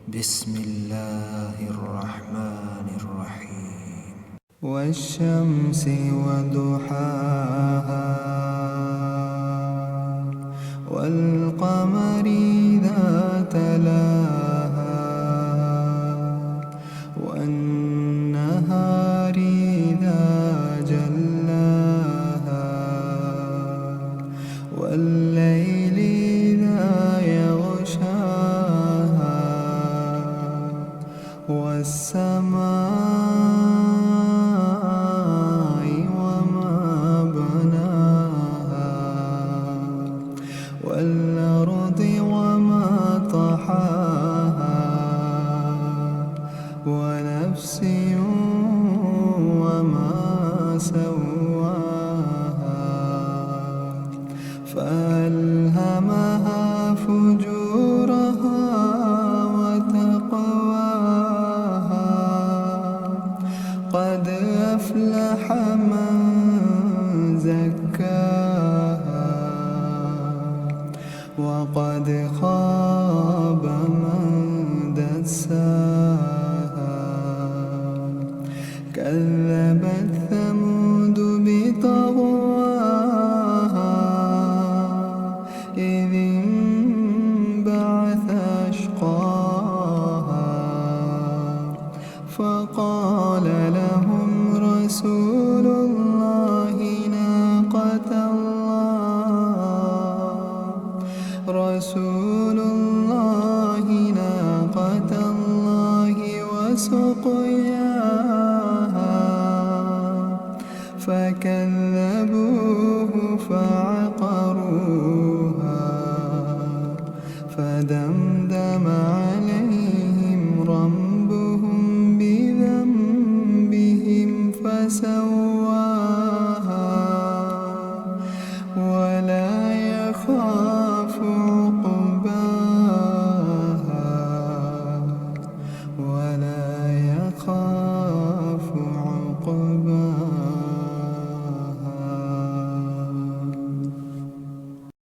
بسم الله الرحمن الرحيم. والشمس وضحاها والقمر إذا تلاها والنهار إذا جلاها والليل إذا يغشاها والسماء وما بناها والأرض وما طحاها ونفس وما سواها فألهمها فجورها وتقواها قد أفلح من زكاها وقد خاب من دساها كذبت ثمود بطغواها إذ انبعث أشقاها فقال لهم رسول الله ناقة الله وسقياها فكذبوه فعقروها فدمدم عليهم ربهم بذنبهم فسواها.